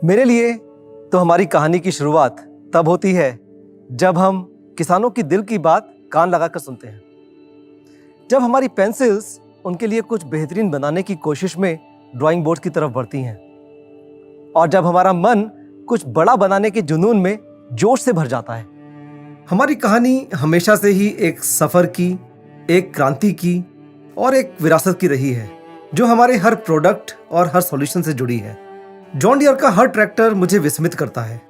मेरे लिए तो हमारी कहानी की शुरुआत तब होती है जब हम किसानों की दिल की बात कान लगाकर सुनते हैं। जब हमारी पेंसिल्स उनके लिए कुछ बेहतरीन बनाने की कोशिश में ड्राइंग बोर्ड की तरफ बढ़ती हैं और जब हमारा मन कुछ बड़ा बनाने के जुनून में जोश से भर जाता है। हमारी कहानी हमेशा से ही एक सफ़र की, एक क्रांति की और एक विरासत की रही है जो हमारे हर प्रोडक्ट और हर सॉल्यूशन से जुड़ी है। जॉन डियर का हर ट्रैक्टर मुझे विस्मित करता है।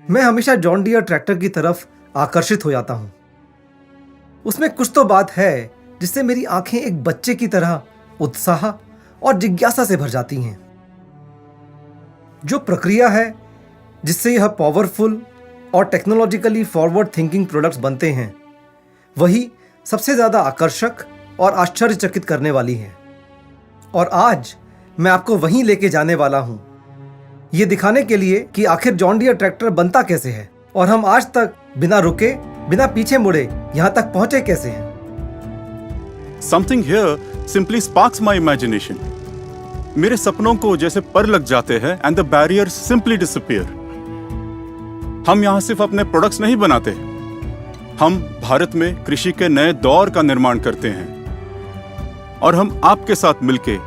मैं हमेशा जॉन डियर ट्रैक्टर की तरफ आकर्षित हो जाता हूं। उसमें कुछ तो बात है जिससे मेरी आंखें एक बच्चे की तरह उत्साह और जिज्ञासा से भर जाती हैं। जो प्रक्रिया है जिससे यह पावरफुल और टेक्नोलॉजिकली फॉरवर्ड थिंकिंग प्रोडक्ट्स बनते हैं, वही सबसे ज़्यादा आकर्षक और आश्चर्यचकित करने वाली है। और आज मैं आपको वहीं लेके जाने वाला हूं, ये दिखाने के लिए कि आखिर जॉन डियर ट्रैक्टर बनता कैसे है और हम आज तक बिना रुके, बिना पीछे मुड़े यहां तक पहुंचे कैसे हैं। Something here simply sparks my imagination. मेरे सपनों को जैसे पर लग जाते हैं and the barriers simply disappear. हम यहाँ सिर्फ अपने प्रोडक्ट्स नहीं बनाते, हम भारत में कृषि के नए दौर का निर्माण करते हैं और हम आपके साथ मिलके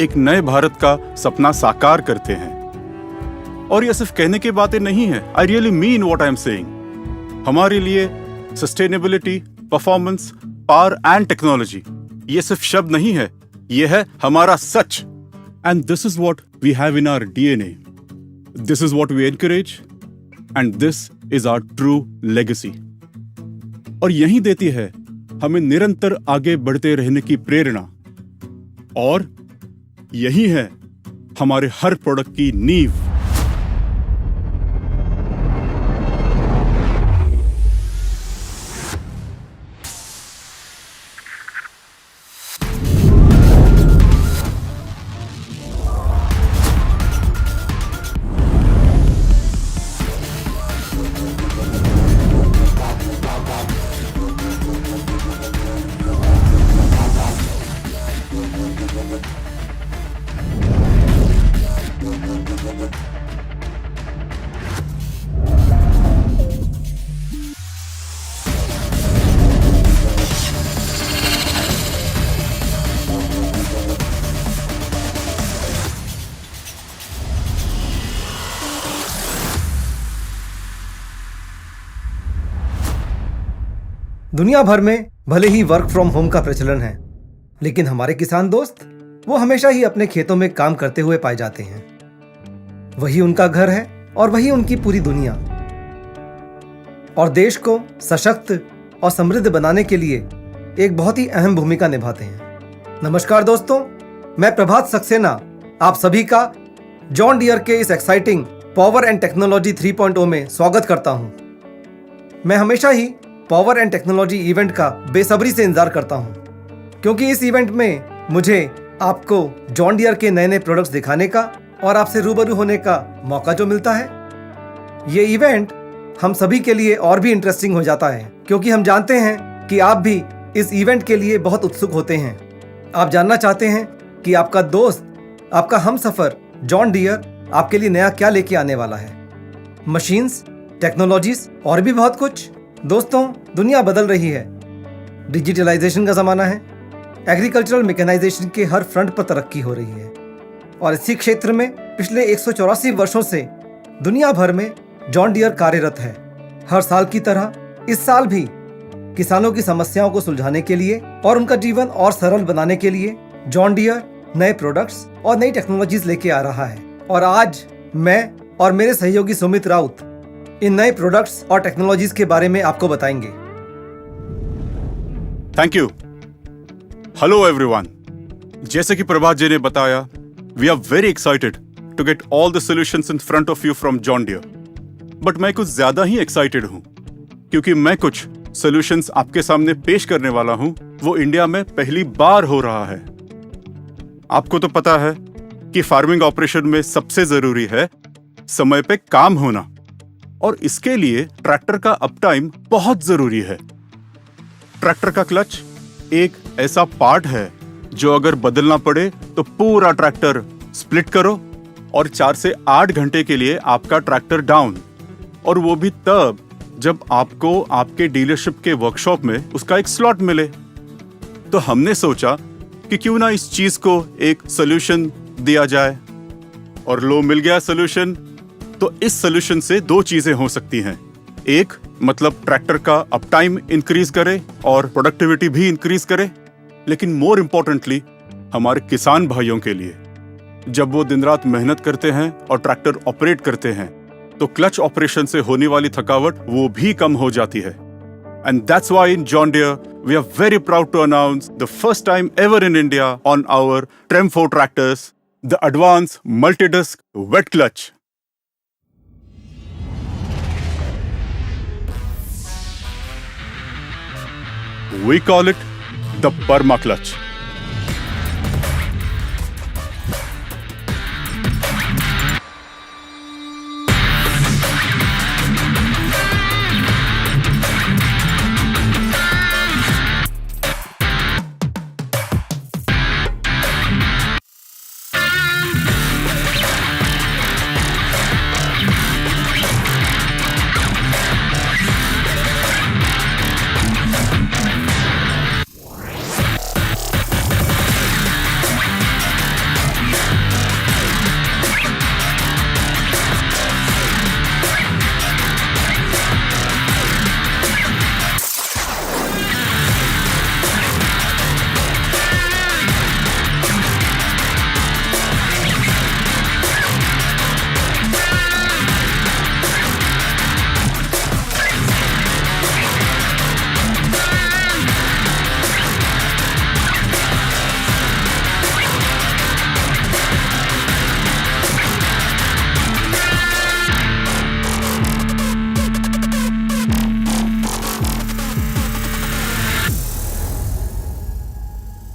एक नए भारत का सपना साकार करते हैं। और यह सिर्फ कहने की बातें नहीं है, I really mean what I am saying. हमारे लिए sustainability, performance, power and technology ये सिर्फ शब्द नहीं है, यह है हमारा सच। And this is what we have in our DNA, this is what we encourage and this is our true legacy. और यही देती है हमें निरंतर आगे बढ़ते रहने की प्रेरणा, और यही है हमारे हर प्रोडक्ट की नींव। दुनिया भर में भले ही वर्क फ्रॉम होम का प्रचलन है, लेकिन हमारे किसान दोस्त वो हमेशा ही अपने खेतों में काम करते हुए पाए जाते हैं। वही उनका घर है और वही उनकी पूरी दुनिया। और देश को सशक्त और समृद्ध बनाने के लिए एक बहुत ही अहम भूमिका निभाते हैं। नमस्कार दोस्तों, मैं प्रभात सक्सेना आप सभी का जॉन डियर के इस एक्साइटिंग पावर एंड टेक्नोलॉजी 3.0 में स्वागत करता हूं। मैं हमेशा ही पावर एंड टेक्नोलॉजी इवेंट का बेसब्री से इंतजार करता हूं, क्योंकि इस इवेंट में मुझे आपको जॉन डियर के नए नए प्रोडक्ट्स दिखाने का और आपसे रूबरू होने का मौका जो मिलता है। ये इवेंट हम सभी के लिए और भी इंटरेस्टिंग हो जाता है, क्योंकि हम जानते हैं कि आप भी इस इवेंट के लिए बहुत उत्सुक होते हैं। आप जानना चाहते हैं कि आपका दोस्त, आपका हमसफर जॉन डियर आपके लिए नया क्या लेके आने वाला है। मशीन्स, टेक्नोलॉजीज और भी बहुत कुछ। दोस्तों, दुनिया बदल रही है, डिजिटलाइजेशन का ज़माना है, एग्रीकल्चरल मैकेनाइजेशन के हर फ्रंट पर तरक्की हो रही है और इसी क्षेत्र में पिछले 184 वर्षों से दुनिया भर में जॉन डियर कार्यरत है। हर साल की तरह इस साल भी किसानों की समस्याओं को सुलझाने के लिए और उनका जीवन और सरल बनाने के लिए जॉन डियर नए प्रोडक्ट्स और नई टेक्नोलॉजीज लेके आ रहा है। और आज मैं और मेरे सहयोगी सुमित राउत इन नए प्रोडक्ट्स और टेक्नोलॉजीज के बारे में आपको बताएंगे। Thank you. Hello everyone. जैसे कि प्रभात जी ने बताया, we are very excited to get all the solutions in front of you from John Deere. But मैं कुछ ज्यादा ही एक्साइटेड हूं, क्योंकि मैं कुछ सॉल्यूशंस आपके सामने पेश करने वाला हूं, वो इंडिया में पहली बार हो रहा है। आपको तो पता है कि फार्मिंग ऑपरेशन में सबसे जरूरी है समय पे काम होना, और इसके लिए ट्रैक्टर का अप टाइम बहुत जरूरी है। ट्रैक्टर का क्लच एक ऐसा पार्ट है जो अगर बदलना पड़े तो पूरा ट्रैक्टर स्प्लिट करो और 4 से 8 घंटे के लिए आपका ट्रैक्टर डाउन, और वो भी तब जब आपको आपके डीलरशिप के वर्कशॉप में उसका एक स्लॉट मिले। तो हमने सोचा कि क्यों ना इस चीज को एक सोल्यूशन दिया जाए, और लो मिल गया सोल्यूशन। तो इस सोल्यूशन से 2 चीजें हो सकती हैं। एक मतलब ट्रैक्टर का अप टाइम इंक्रीज करे और प्रोडक्टिविटी भी इंक्रीज करे, लेकिन मोर इम्पोर्टेंटली हमारे किसान भाइयों के लिए, जब वो दिन रात मेहनत करते हैं और ट्रैक्टर ऑपरेट करते हैं तो क्लच ऑपरेशन से होने वाली थकावट वो भी कम हो जाती है। And that's why in John Deere we are very proud to announce the first time ever in India on our TREM 4 tractors the advanced multi-disc wet clutch. We call it the Perma Clutch.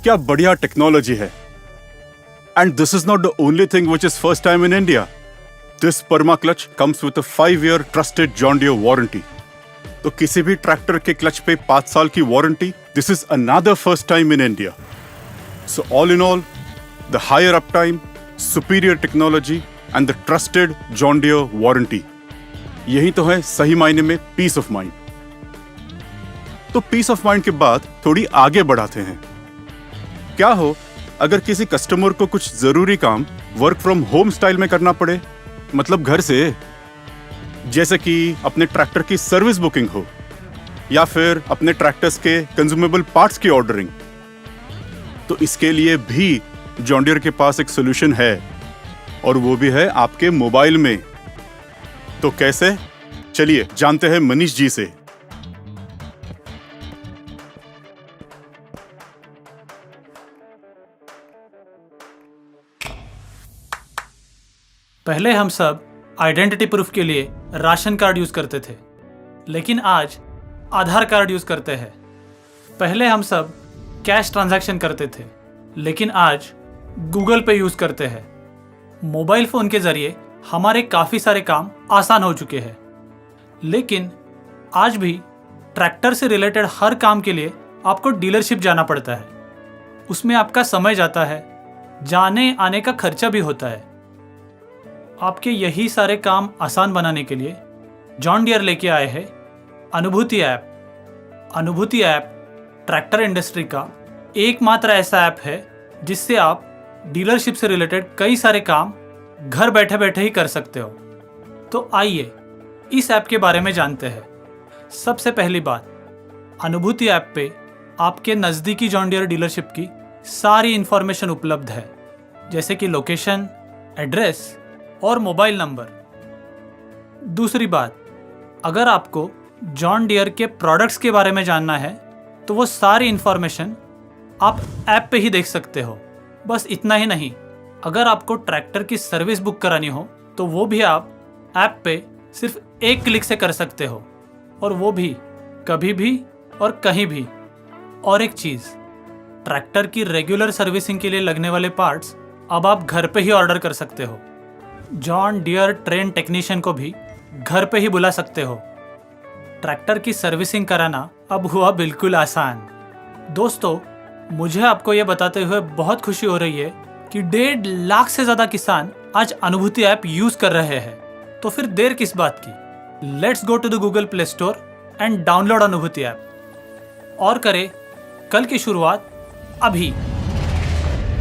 क्या बढ़िया technology है। And this is not the only thing which is first time in India. This perma clutch comes with a 5-year trusted John Deere warranty. तो किसी भी tractor के clutch पे 5 साल की warranty, this is another first time in India. So all in all, the higher uptime, superior technology and the trusted John Deere warranty, यही तो है सही मायने में पीस ऑफ माइंड। तो पीस ऑफ माइंड के बाद थोड़ी आगे बढ़ाते हैं। क्या हो अगर किसी कस्टमर को कुछ जरूरी काम वर्क फ्रॉम होम स्टाइल में करना पड़े, मतलब घर से, जैसे कि अपने ट्रैक्टर की सर्विस बुकिंग हो या फिर अपने ट्रैक्टर्स के कंज्यूमेबल पार्ट्स की ऑर्डरिंग। तो इसके लिए भी जॉन डियर के पास एक सोल्यूशन है, और वो भी है आपके मोबाइल में। तो कैसे, चलिए जानते हैं मनीष जी से। पहले हम सब आइडेंटिटी प्रूफ के लिए राशन कार्ड यूज करते थे, लेकिन आज आधार कार्ड यूज करते हैं। पहले हम सब कैश ट्रांजैक्शन करते थे, लेकिन आज गूगल पे यूज करते हैं। मोबाइल फोन के जरिए हमारे काफी सारे काम आसान हो चुके हैं, लेकिन आज भी ट्रैक्टर से रिलेटेड हर काम के लिए आपको डीलरशिप जाना पड़ता है। उसमें आपका समय जाता है, जाने आने का खर्चा भी होता है। आपके यही सारे काम आसान बनाने के लिए जॉन डियर लेके आए हैं अनुभूति ऐप। अनुभूति ऐप ट्रैक्टर इंडस्ट्री का एकमात्र ऐसा ऐप है जिससे आप डीलरशिप से रिलेटेड कई सारे काम घर बैठे बैठे ही कर सकते हो। तो आइए इस ऐप के बारे में जानते हैं। सबसे पहली बात, अनुभूति ऐप पे आपके नज़दीकी जॉन डियर डीलरशिप की सारी इंफॉर्मेशन उपलब्ध है, जैसे कि लोकेशन, एड्रेस और मोबाइल नंबर। दूसरी बात, अगर आपको जॉन डियर के प्रोडक्ट्स के बारे में जानना है तो वो सारी इंफॉर्मेशन आप ऐप पे ही देख सकते हो। बस इतना ही नहीं, अगर आपको ट्रैक्टर की सर्विस बुक करानी हो तो वो भी आप ऐप पे सिर्फ एक क्लिक से कर सकते हो, और वो भी कभी भी और कहीं भी। और एक चीज़, ट्रैक्टर की रेगुलर सर्विसिंग के लिए लगने वाले पार्ट्स अब आप घर पे ही ऑर्डर कर सकते हो। जॉन डियर ट्रेन टेक्नीशियन को भी घर पे ही बुला सकते हो। ट्रैक्टर की सर्विसिंग कराना अब हुआ बिल्कुल आसान। दोस्तों, मुझे आपको ये बताते हुए बहुत खुशी हो रही है कि 1.5 लाख से ज्यादा किसान आज अनुभूति ऐप यूज कर रहे हैं, तो फिर देर किस बात की? Let's go to the Google Play Store and download Anubhuti app और करें कल की शुरुआत अभी।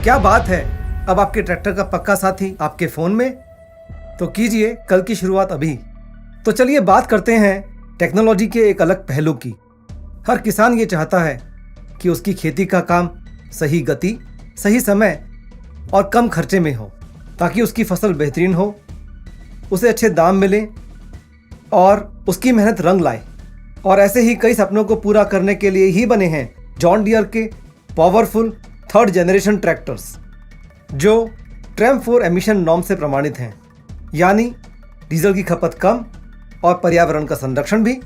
क्या बात है, अब आपके ट्रैक्टर का पक्का साथी आपके फोन में, तो कीजिए कल की शुरुआत अभी। तो चलिए बात करते हैं टेक्नोलॉजी के एक अलग पहलू की। हर किसान ये चाहता है कि उसकी खेती का काम सही गति, सही समय और कम खर्चे में हो, ताकि उसकी फसल बेहतरीन हो, उसे अच्छे दाम मिले और उसकी मेहनत रंग लाए। और ऐसे ही कई सपनों को पूरा करने के लिए ही बने हैं जॉन डियर के पावरफुल 3rd जनरेशन ट्रैक्टर्स, जो ट्रेम 4 एमिशन नॉर्म से प्रमाणित हैं, यानी डीजल की खपत कम और पर्यावरण का संरक्षण भी।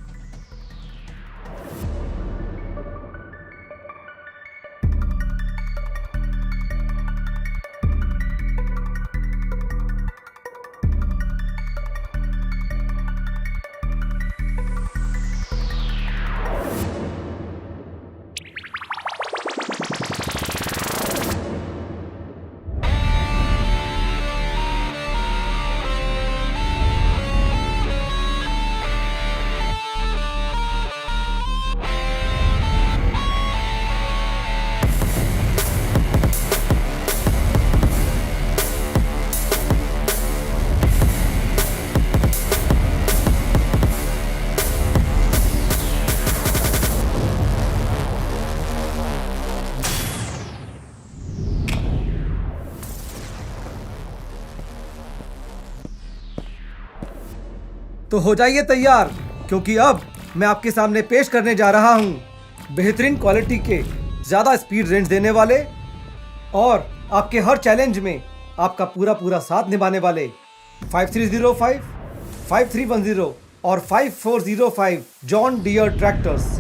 तो हो जाइए तैयार, क्योंकि अब मैं आपके सामने पेश करने जा रहा हूं बेहतरीन क्वालिटी के, ज़्यादा स्पीड रेंज देने वाले और आपके हर चैलेंज में आपका पूरा साथ निभाने वाले 5305, 5310 और 5405 जॉन डियर ट्रैक्टर्स।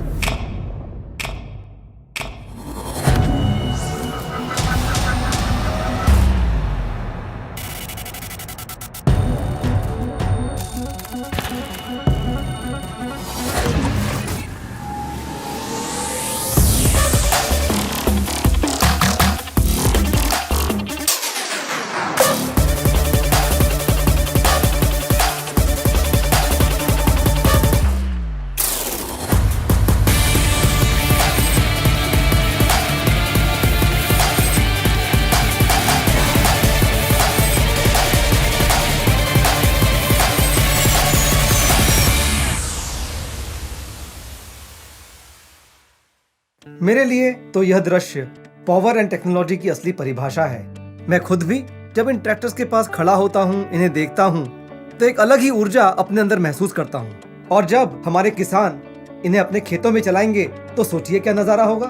मेरे लिए तो यह दृश्य पावर एंड टेक्नोलॉजी की असली परिभाषा है। मैं खुद भी जब इन ट्रैक्टर्स के पास खड़ा होता हूँ, इन्हें देखता हूँ, तो एक अलग ही ऊर्जा अपने अंदर महसूस करता हूँ। और जब हमारे किसान इन्हें अपने खेतों में चलाएंगे तो सोचिए क्या नज़ारा होगा।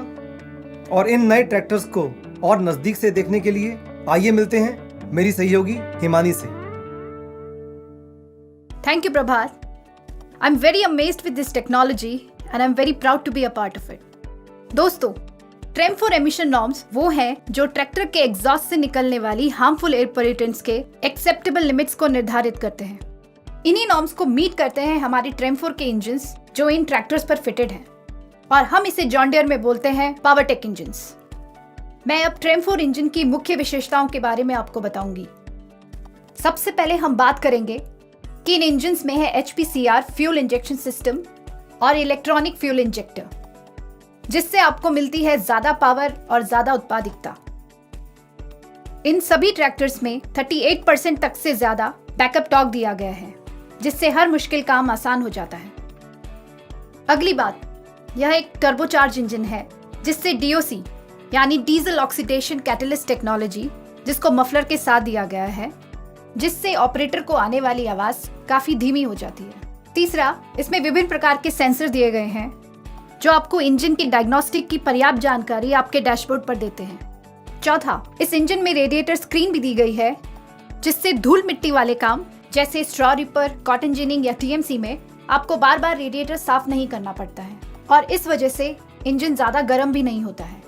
और इन नए ट्रैक्टर्स को और नज़दीक से देखने के लिए आइए मिलते हैं मेरी सहयोगी हिमानी से। Thank you, Prabhat. I'm very amazed with this technology and I'm very proud to be a part of it. दोस्तों, ट्रेम 4 एमिशन नॉर्म्स वो हैं जो ट्रैक्टर के एग्जॉस्ट से निकलने वाली हार्मफुल एयर पोल्यूटेंट्स के एक्सेप्टेबल लिमिट्स को निर्धारित करते हैं। इन्हीं नॉर्म्स को मीट करते हैं हमारे ट्रेम 4 के इंजन्स जो इन ट्रैक्टर्स पर फिटेड हैं, और हम इसे जॉन डियर में बोलते हैं पावरटेक इंजन्स। मैं अब ट्रेम 4 इंजन की मुख्य विशेषताओं के बारे में आपको बताऊंगी। सबसे पहले हम बात करेंगे कि इन इंजन्स में है HPCR फ्यूल इंजेक्शन सिस्टम और इलेक्ट्रॉनिक फ्यूल इंजेक्टर, जिससे आपको मिलती है ज्यादा पावर और ज्यादा उत्पादकता। इन सभी ट्रैक्टर्स में 38% तक से ज्यादा बैकअप टॉर्क दिया गया है, जिससे हर मुश्किल काम आसान हो जाता है। अगली बात, यह एक टर्बोचार्ज इंजन है जिससे DOC यानी डीजल ऑक्सीडेशन कैटलिस्ट टेक्नोलॉजी, जिसको मफलर के साथ दिया गया है, जिससे ऑपरेटर को आने वाली आवाज काफी धीमी हो जाती है। तीसरा, इसमें विभिन्न प्रकार के सेंसर दिए गए हैं जो आपको इंजन की डायग्नोस्टिक की पर्याप्त जानकारी आपके डैशबोर्ड पर देते हैं। चौथा, इस इंजन में रेडिएटर स्क्रीन भी दी गई है, जिससे धूल मिट्टी वाले काम जैसे स्ट्रॉ रिपर, कॉटन जिनिंग या TMC में आपको बार बार रेडिएटर साफ नहीं करना पड़ता है, और इस वजह से इंजन ज्यादा गर्म भी नहीं होता है।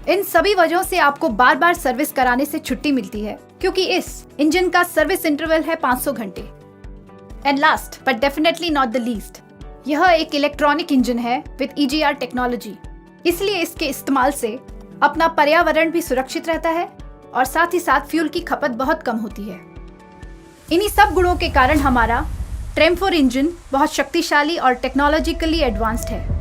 इन सभी वजहों से आपको बार बार सर्विस कराने से छुट्टी मिलती है, क्योंकि इस इंजन का सर्विस इंटरवल है 500 घंटे। And last but definitely not the least, यह एक इलेक्ट्रॉनिक इंजन है विद EGR टेक्नोलॉजी, इसलिए इसके इस्तेमाल से अपना पर्यावरण भी सुरक्षित रहता है और साथ ही साथ फ्यूल की खपत बहुत कम होती है। इन्हीं सब गुणों के कारण हमारा ट्रेम 4 इंजन बहुत शक्तिशाली और टेक्नोलॉजिकली एडवांस्ड है।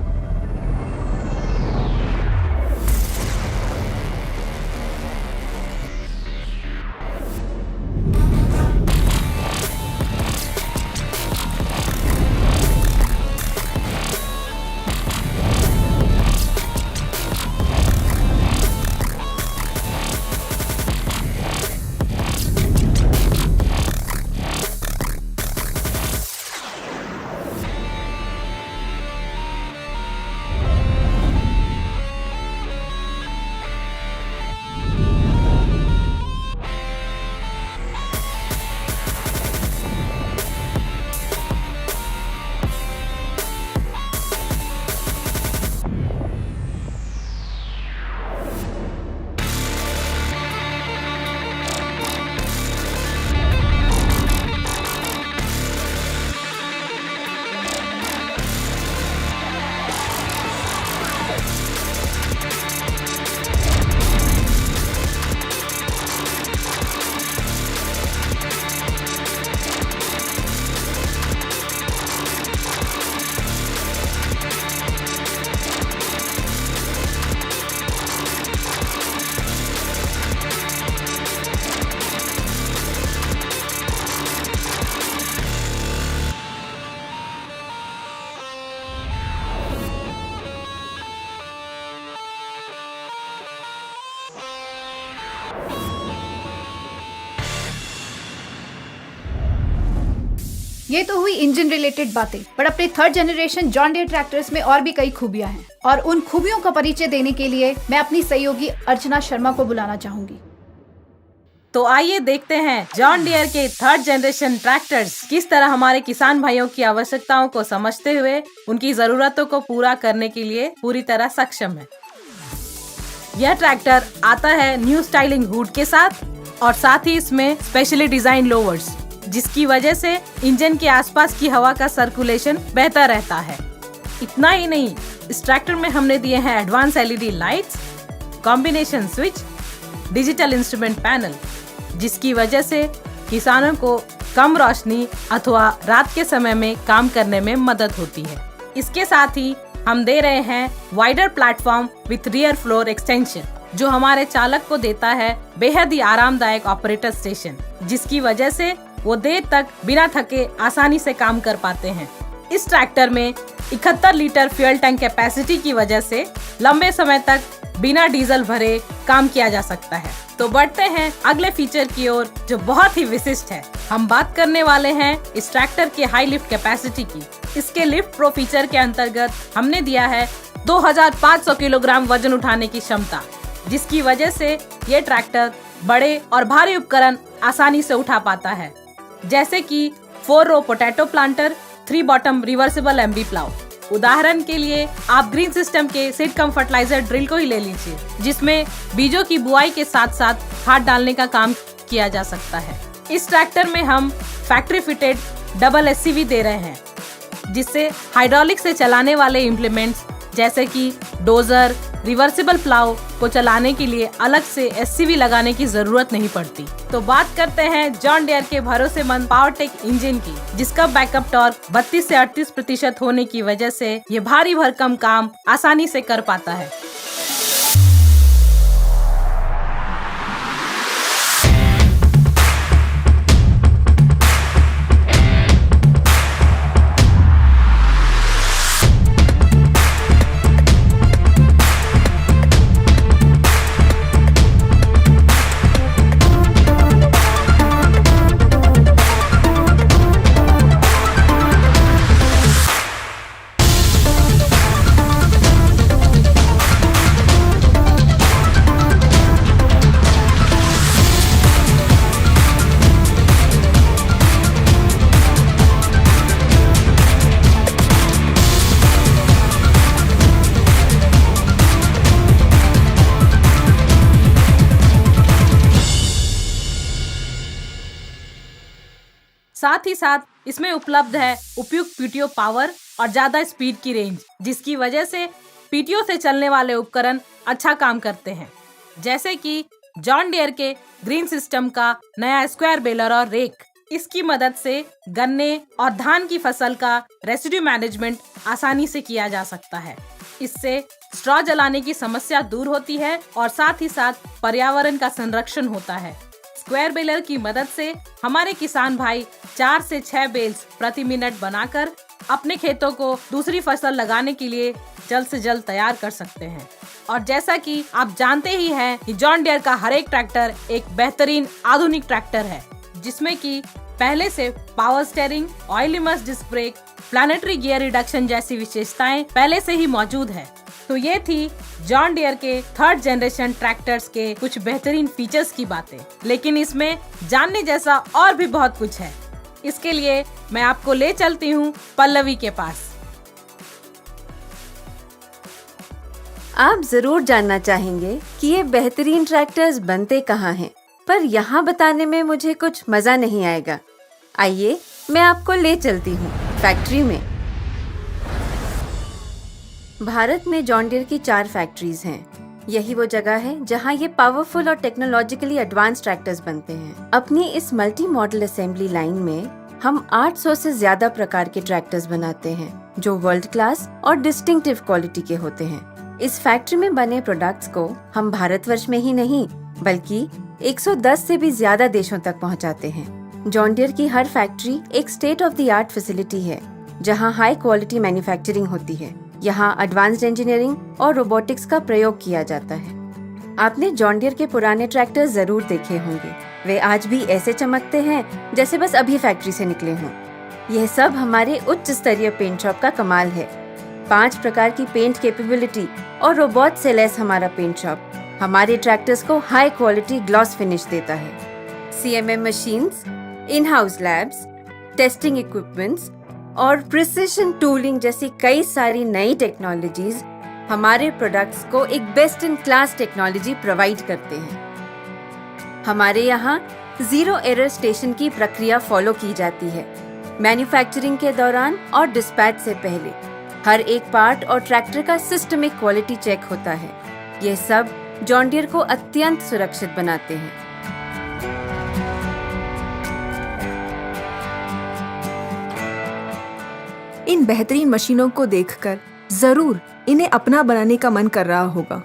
ये तो हुई इंजन रिलेटेड बातें, पर अपने 3rd generation John Deere tractors में और भी कई खूबियां हैं और उन खूबियों का परिचय देने के लिए मैं अपनी सहयोगी अर्चना शर्मा को बुलाना चाहूंगी। तो आइए देखते हैं जॉन डियर के 3rd जनरेशन ट्रैक्टर्स किस तरह हमारे किसान भाइयों की आवश्यकताओं को समझते हुए उनकी जरूरतों को पूरा करने के लिए पूरी तरह सक्षम है। यह ट्रैक्टर आता है न्यू स्टाइलिंग हुड के साथ और साथ ही इसमें स्पेशली डिजाइन लोवर्स, जिसकी वजह से इंजन के आसपास की हवा का सर्कुलेशन बेहतर रहता है। इतना ही नहीं, इस ट्रैक्टर में हमने दिए हैं advance LED lights, combination switch, digital instrument panel, जिसकी वजह से किसानों को कम रोशनी अथवा रात के समय में काम करने में मदद होती है। इसके साथ ही हम दे रहे हैं wider platform with rear floor extension, जो हमारे चालक को देता है बेहद ही आरामदायक ऑपरेटर स्टेशन, जिसकी वजह से वो देर तक बिना थके आसानी से काम कर पाते हैं। इस ट्रैक्टर में 71 लीटर फ्यूल टैंक कैपेसिटी की वजह से लंबे समय तक बिना डीजल भरे काम किया जा सकता है। तो बढ़ते हैं अगले फीचर की ओर, जो बहुत ही विशिष्ट है। हम बात करने वाले हैं इस ट्रैक्टर के हाई लिफ्ट कैपेसिटी की। इसके लिफ्ट प्रो फीचर के अंतर्गत हमने दिया है 2500 किलोग्राम वजन उठाने की क्षमता, जिसकी वजह से ये ट्रैक्टर बड़े और भारी उपकरण आसानी से उठा पाता है, जैसे कि 4 row potato planter, 3 bottom reversible MB plough. उदाहरण के लिए आप ग्रीन सिस्टम के सीड कम फर्टिलाइजर ड्रिल को ही ले लीजिए, जिसमें बीजों की बुआई के साथ साथ खाद डालने का काम किया जा सकता है। इस ट्रैक्टर में हम फैक्ट्री फिटेड डबल एससीवी दे रहे हैं, जिससे हाइड्रोलिक से चलाने वाले इम्प्लीमेंट्स जैसे कि डोजर, रिवर्सिबल प्लाउ को चलाने के लिए अलग से एससीवी लगाने की जरूरत नहीं पड़ती। तो बात करते हैं जॉन डियर के भरोसेमंद पावरटेक इंजन की, जिसका बैकअप टॉर्क 32 से 38% होने की वजह से ये भारी भरकम काम आसानी से कर पाता है। साथ ही साथ इसमें उपलब्ध है उपयुक्त पीटीओ पावर और ज्यादा स्पीड की रेंज, जिसकी वजह से पीटीओ से चलने वाले उपकरण अच्छा काम करते हैं, जैसे कि जॉन डियर के ग्रीन सिस्टम का नया स्क्वायर बेलर और रेक। इसकी मदद से गन्ने और धान की फसल का रेसिड्यू मैनेजमेंट आसानी से किया जा सकता है। इससे स्ट्रॉ जलाने की समस्या दूर होती है और साथ ही साथ पर्यावरण का संरक्षण होता है। स्क्वायर बेलर की मदद से हमारे किसान भाई 4 से 6 बेल्स प्रति मिनट बनाकर अपने खेतों को दूसरी फसल लगाने के लिए जल्द से जल्द तैयार कर सकते हैं। और जैसा कि आप जानते ही हैं कि जॉन डियर का हर एक ट्रैक्टर एक बेहतरीन आधुनिक ट्रैक्टर है, जिसमें कि पहले से power steering, oil immersed disc brake, planetary gear reduction जैसी विशेषताएं पहले से ही मौजूद है। तो ये थी जॉन डियर के 3rd जनरेशन ट्रैक्टर्स के कुछ बेहतरीन फीचर्स की बातें, लेकिन इसमें जानने जैसा और भी बहुत कुछ है। इसके लिए मैं आपको ले चलती हूँ पल्लवी के पास। आप जरूर जानना चाहेंगे कि ये बेहतरीन ट्रैक्टर्स बनते कहाँ हैं, पर यहाँ बताने में मुझे कुछ मजा नहीं आएगा। आइए मैं आपको ले चलती हूँ फैक्ट्री में। भारत में जॉन डियर की 4 फैक्ट्रीज हैं। यही वो जगह है जहाँ ये पावरफुल और टेक्नोलॉजिकली एडवांस ट्रैक्टर्स बनते हैं। अपनी इस मल्टी मॉडल असेंबली लाइन में हम 800 से ज्यादा प्रकार के ट्रैक्टर्स बनाते हैं, जो वर्ल्ड क्लास और डिस्टिंक्टिव क्वालिटी के होते हैं। इस फैक्ट्री में बने प्रोडक्ट्स को हम भारतवर्ष में ही नहीं बल्कि 110 से भी ज्यादा देशों तक पहुंचाते हैं। जॉन डियर की हर फैक्ट्री एक state of the art facility है, जहां हाई क्वालिटी मैन्युफैक्चरिंग होती है। यहाँ एडवांस्ड इंजीनियरिंग और रोबोटिक्स का प्रयोग किया जाता है। आपने जॉन डियर के पुराने ट्रैक्टर जरूर देखे होंगे। वे आज भी ऐसे चमकते हैं जैसे बस अभी फैक्ट्री से निकले हों। यह सब हमारे उच्च स्तरीय पेंट शॉप का कमाल है। 5 प्रकार की पेंट कैपेबिलिटी और रोबोट से लैस हमारा पेंट शॉप हमारे ट्रैक्टर्स को हाई क्वालिटी ग्लॉस फिनिश देता है। CMM machines, in house labs, testing equipments और प्रिसिशन टूलिंग जैसी कई सारी नई टेक्नोलॉजीज हमारे प्रोडक्ट्स को एक best in class technology provide करते हैं। हमारे यहाँ 0 एरर स्टेशन की प्रक्रिया फॉलो की जाती है। मैन्युफैक्चरिंग के दौरान और डिस्पैच से पहले हर एक पार्ट और ट्रैक्टर का सिस्टमिक क्वालिटी चेक होता है। यह सब जॉन डियर को अत्यंत सुरक्षित बनाते हैं। इन बेहतरीन मशीनों को देखकर जरूर इन्हें अपना बनाने का मन कर रहा होगा।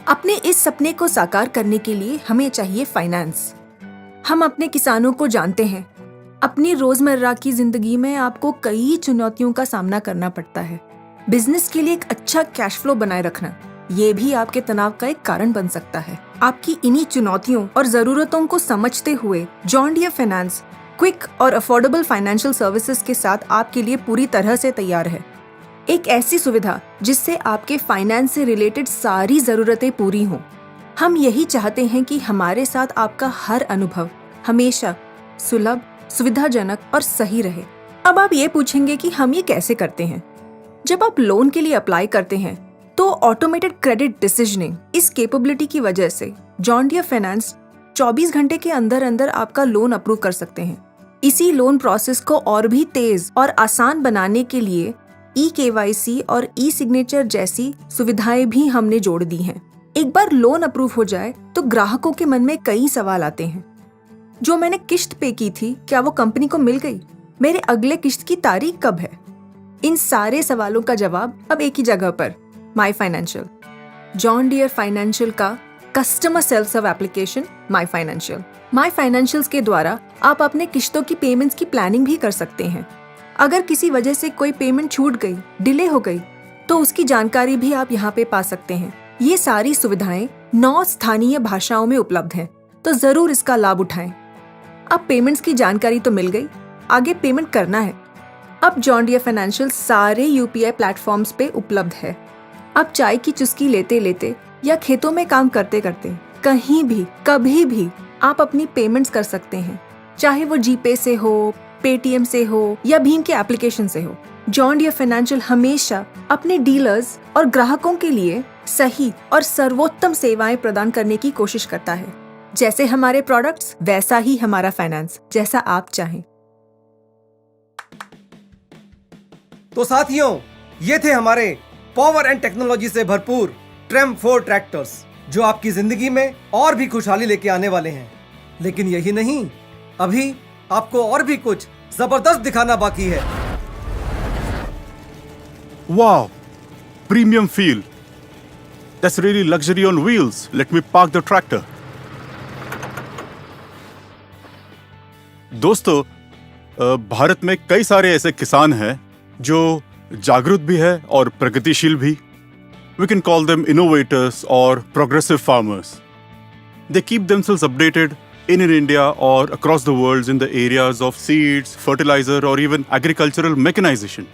अपने इस सपने को साकार करने के लिए हमें चाहिए फाइनेंस। हम अपने किसानों को जानते हैं। अपनी रोजमर्रा की जिंदगी में आपको कई चुनौतियों का सामना करना पड़ता है। बिजनेस के लिए एक अच्छा कैश फ्लो बनाए रखना, ये भी आपके तनाव का एक कारण बन सकता है। आपकी इन्हीं चुनौतियों और जरूरतों को समझते हुए जॉन डियर फाइनेंस क्विक और अफोर्डेबल फाइनेंशियल सर्विसेज के साथ आपके लिए पूरी तरह से तैयार है। एक ऐसी सुविधा जिससे आपके फाइनेंस से रिलेटेड सारी जरूरतें पूरी हों। हम यही चाहते हैं कि हमारे साथ आपका हर अनुभव हमेशा सुलभ, सुविधाजनक और सही रहे। अब आप ये पूछेंगे कि हम ये कैसे करते हैं। जब आप लोन के लिए अप्लाई करते हैं तो ऑटोमेटेड क्रेडिट डिसीजनिंग इस कैपेबिलिटी की वजह से जॉन डियर फाइनेंस 24 घंटे के अंदर अंदर आपका लोन अप्रूव कर सकते हैं। इसी लोन प्रोसेस को और भी तेज और आसान बनाने के लिए eKYC और e-सिग्नेचर जैसी सुविधाएं भी हमने जोड़ दी हैं। एक बार लोन अप्रूव हो जाए तो ग्राहकों के मन में कई सवाल आते हैं। जो मैंने किश्त पे की थी, क्या वो कंपनी को मिल गई? मेरे अगले किश्त की तारीख कब है? इन सारे सवालों का जवाब अब एक ही जगह पर, my financial. John Deere financial का customer self serve application my financial. My financials के द्वारा आप अपने किश्तों की पेमेंट्स की प्लानिंग भी कर सकते हैं। अगर किसी वजह से कोई पेमेंट छूट गई, डिले हो गई, तो उसकी जानकारी भी आप यहाँ पे पा सकते हैं। ये सारी सुविधाएं 9 स्थानीय भाषाओं में उपलब्ध हैं, तो जरूर इसका लाभ उठाएं। अब पेमेंट्स की जानकारी तो मिल गई, आगे पेमेंट करना है। अब जॉन डियर फाइनेंशियल सारे UPI प्लेटफॉर्म्स पे उपलब्ध है। अब चाय की चुस्की लेते लेते या खेतों में काम करते करते कहीं भी कभी भी आप अपनी पेमेंट्स कर सकते हैं, चाहे वो जीपे से हो, पेटीएम से हो या भीम के एप्लीकेशन से हो। जॉन डियर फाइनेंशियल हमेशा अपने डीलर्स और ग्राहकों के लिए सही और सर्वोत्तम सेवाएं प्रदान करने की कोशिश करता है। जैसे हमारे प्रोडक्ट्स, वैसा ही हमारा फाइनेंस, जैसा आप चाहें। तो साथियों, ये थे हमारे पावर एंड टेक्नोलॉजी से भरपूर ट्रेम 4 ट्रैक्टर्स। जो आपकी जिंदगी में और भी खुशहाली लेके आने वाले हैं। लेकिन यही नहीं, अभी आपको और भी कुछ जबरदस्त दिखाना बाकी है। Wow, premium feel. That's really luxury on wheels. Let me park the tractor. दोस्तों, भारत में कई सारे ऐसे किसान हैं जो जागरूक भी है और प्रगतिशील भी। We can call them innovators or progressive farmers. They keep themselves updated in India or across the world in the areas of seeds, fertilizer or even agricultural mechanization.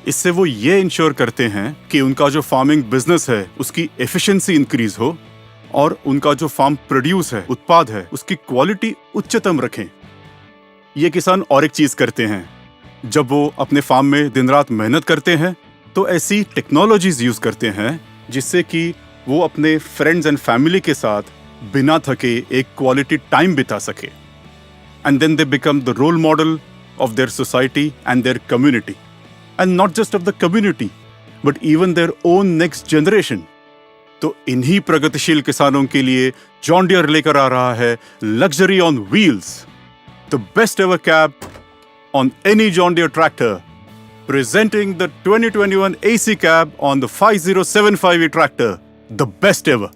इससे वो ये इंश्योर करते हैं कि उनका जो फार्मिंग बिजनेस है उसकी एफिशिएंसी इंक्रीज हो और उनका जो फार्म प्रोड्यूस है, उत्पाद है, उसकी क्वालिटी उच्चतम रखें। ये किसान और एक चीज करते हैं, जब वो अपने फार्म में दिन रात मेहनत करते हैं तो ऐसी टेक्नोलॉजीज यूज करते हैं जिससे कि वो अपने फ्रेंड्स एंड फैमिली के साथ बिना थके एक क्वालिटी टाइम बिता सके। And then they become the role model of their society and their community, and not just of the community but even their own next generation. तो इन्हीं प्रगतिशील किसानों के लिए जॉन डियर लेकर आ रहा है luxury on wheels, the best ever cab on any John Deere tractor, presenting the 2021 AC cab on the 5075E tractor, the best ever.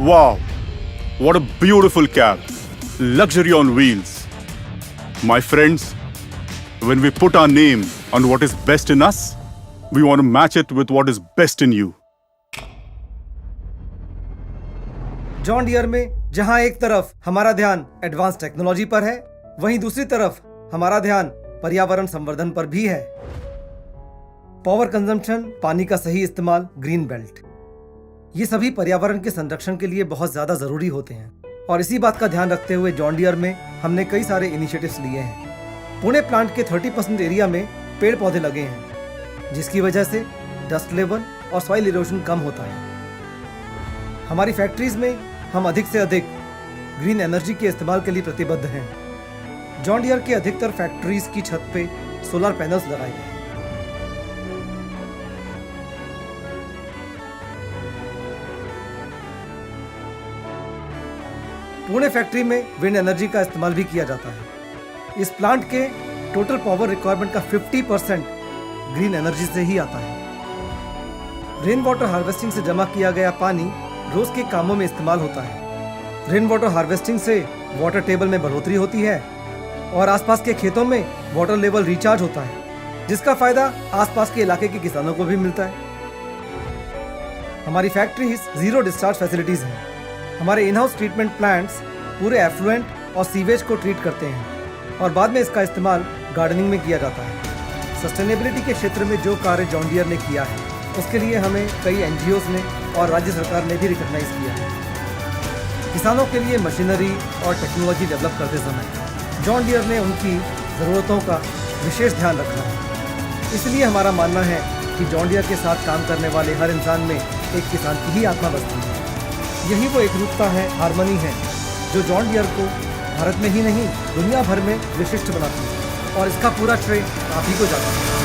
Wow, what a beautiful cab. Luxury on wheels. My friends, when we put our name on what is best in us, we want to match it with what is best in you. John Deere में जहां एक तरफ हमारा ध्यान advance technology पर है, वहीं दूसरी तरफ हमारा ध्यान पर्यावरण संवर्धन पर भी है। पावर कंजम्पशन, पानी का सही इस्तेमाल, ग्रीन बेल्ट, ये सभी पर्यावरण के संरक्षण के लिए बहुत ज्यादा जरूरी होते हैं। और इसी बात का ध्यान रखते हुए जॉन डियर में हमने कई सारे इनिशिएटिव्स लिए हैं। पुणे प्लांट के 30% एरिया में पेड़ पौधे लगे हैं, जिसकी वजह से डस्ट लेवल और सॉइल इरोजन कम होता है। हमारी फैक्ट्रीज में हम अधिक से अधिक ग्रीन एनर्जी के इस्तेमाल के लिए प्रतिबद्ध हैं। जॉन डियर के अधिकतर फैक्ट्रीज की छत पे सोलर पैनल्स लगाए गए हैं। पुणे फैक्ट्री में विंड एनर्जी का इस्तेमाल भी किया जाता है। इस प्लांट के टोटल पावर रिक्वायरमेंट का 50% ग्रीन एनर्जी से ही आता है। रेन वाटर हार्वेस्टिंग से जमा किया गया पानी रोज के कामों में इस्तेमाल होता है। रेन वाटर हार्वेस्टिंग से वाटर टेबल में बढ़ोतरी होती है और आसपास के खेतों में वाटर लेवल रिचार्ज होता है, जिसका फायदा आसपास के इलाके के किसानों को भी मिलता है। हमारी फैक्ट्रीज जीरो डिस्चार्ज फैसिलिटीज हैं। हमारे इन हाउस ट्रीटमेंट प्लांट्स पूरे एफ्लुएंट और सीवेज को ट्रीट करते हैं और बाद में इसका इस्तेमाल गार्डनिंग में किया जाता है। सस्टेनेबिलिटी के क्षेत्र में जो कार्य जॉन डियर ने किया है, उसके लिए हमें कई एनजीओज ने और राज्य सरकार ने भी रिकॉग्नाइज किया है। किसानों के लिए मशीनरी और टेक्नोलॉजी डेवलप करते समय जॉन डियर ने उनकी ज़रूरतों का विशेष ध्यान रखा है। इसलिए हमारा मानना है कि जॉन डियर के साथ काम करने वाले हर इंसान में एक किसान की ही आत्मा बसती है। यही वो एकरूपता है, हार्मनी है, जो जॉन डियर को भारत में ही नहीं दुनिया भर में विशिष्ट बनाती है। और इसका पूरा श्रेय आप ही को जाता है।